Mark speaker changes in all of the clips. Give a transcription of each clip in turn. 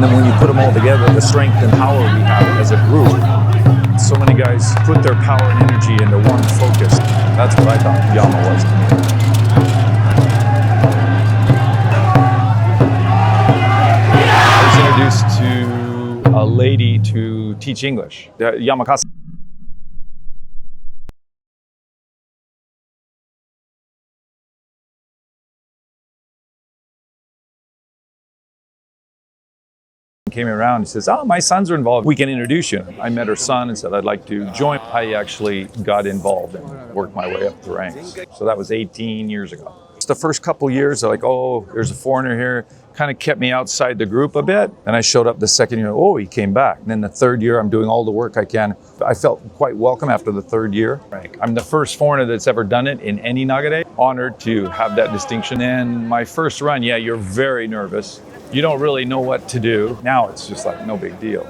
Speaker 1: And then when you put them all together, the strength and power we have as a group. So many guys put their power and energy into one focus. That's what I thought Yama was to me. I was introduced to a lady to teach English, Yamakasa. Came around, he says, oh, my sons are involved. We can introduce you. I met her son and said, I'd like to join. I actually got involved and worked my way up the ranks. So that was 18 years ago. The first couple years, they're like, oh, there's a foreigner here. Kind of kept me outside the group a bit. And I showed up the second year, oh, he came back. And then the third year, I'm doing all the work I can. I felt quite welcome after the third year. I'm the first foreigner that's ever done it in any Nagade. Honored to have that distinction. And my first run, yeah, you're very nervous. You don't really know what to do. Now it's just like no big deal.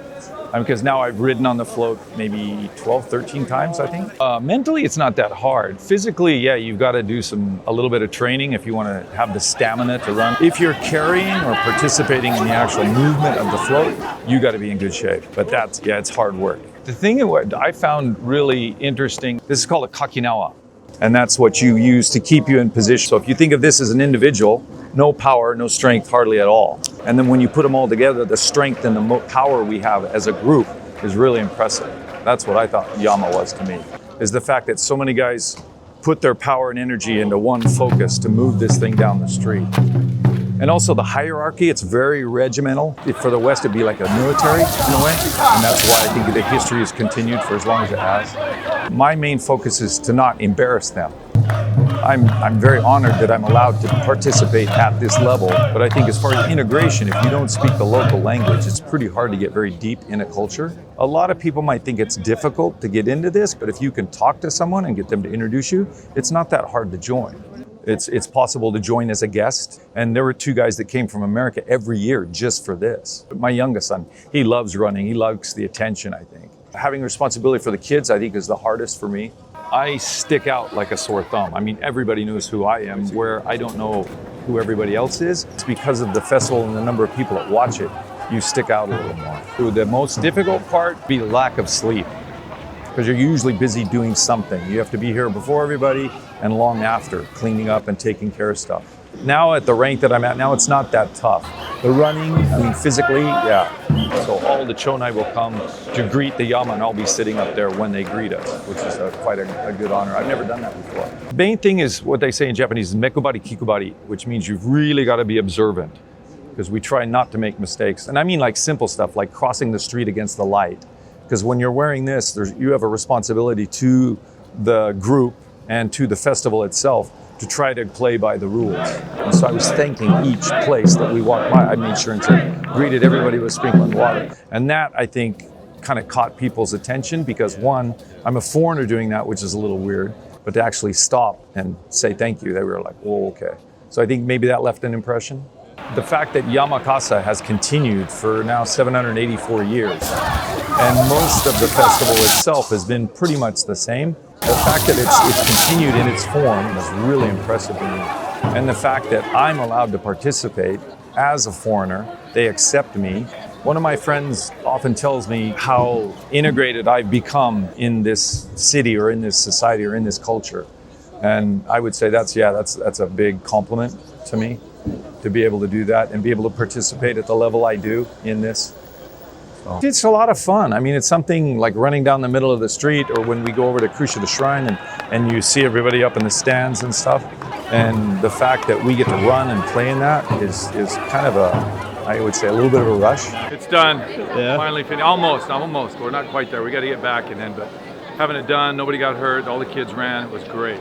Speaker 1: Because now I've ridden on the float maybe 12, 13 times, I think. Mentally, it's not that hard. Physically, yeah, you've got to do a little bit of training if you want to have the stamina to run. If you're carrying or participating in the actual movement of the float, you got to be in good shape. But it's hard work. The thing that I found really interesting, this is called a kakinawa. And that's what you use to keep you in position. So if you think of this as an individual, no power, no strength, hardly at all. And then when you put them all together, the strength and the power we have as a group is really impressive. That's what I thought Yama was to me, is the fact that so many guys put their power and energy into one focus to move this thing down the street. And also the hierarchy, it's very regimental. For the West, it'd be like a military in a way. And that's why I think the history has continued for as long as it has. My main focus is to not embarrass them. I'm very honored that I'm allowed to participate at this level, but I think as far as integration, if you don't speak the local language, it's pretty hard to get very deep in a culture. A lot of people might think it's difficult to get into this, but if you can talk to someone and get them to introduce you, it's not that hard to join. It's possible to join as a guest. And there were two guys that came from America every year just for this. My youngest son, he loves running. He likes the attention, I think. Having responsibility for the kids, I think, is the hardest for me. I stick out like a sore thumb. I mean, everybody knows who I am, where I don't know who everybody else is. It's because of the festival and the number of people that watch it, you stick out a little more. The most difficult part would be the lack of sleep, because you're usually busy doing something. You have to be here before everybody and long after, cleaning up and taking care of stuff. Now at the rank that I'm at now, it's not that tough. The running, I mean, physically, yeah. So all the chonai will come to greet the Yama, and I'll be sitting up there when they greet us, which is quite a good honor. I've never done that before. The main thing is what they say in Japanese is mekubari kikubari, which means you've really got to be observant, because we try not to make mistakes. And I mean like simple stuff, like crossing the street against the light. Because when you're wearing this, you have a responsibility to the group and to the festival itself to try to play by the rules. And so I was thanking each place that we walked by. I made sure and greeted everybody with sprinkling water. And that, I think, kind of caught people's attention because, one, I'm a foreigner doing that, which is a little weird, but to actually stop and say thank you, they were like, oh, okay. So I think maybe that left an impression. The fact that Yamakasa has continued for now 784 years, and most of the festival itself has been pretty much the same. The fact that it's continued in its form is really impressive to me. And the fact that I'm allowed to participate as a foreigner, they accept me. One of my friends often tells me how integrated I've become in this city or in this society or in this culture. And I would say that's a big compliment to me, to be able to do that and be able to participate at the level I do in this. So. It's a lot of fun. I mean, it's something like running down the middle of the street, or when we go over to Kushida Shrine and you see everybody up in the stands and stuff. And the fact that we get to run and play in that is kind of I would say, a little bit of a rush.
Speaker 2: It's done. Yeah. Finally finished. Almost. We're not quite there. We got to get back and then, but having it done, nobody got hurt. All the kids ran. It was great.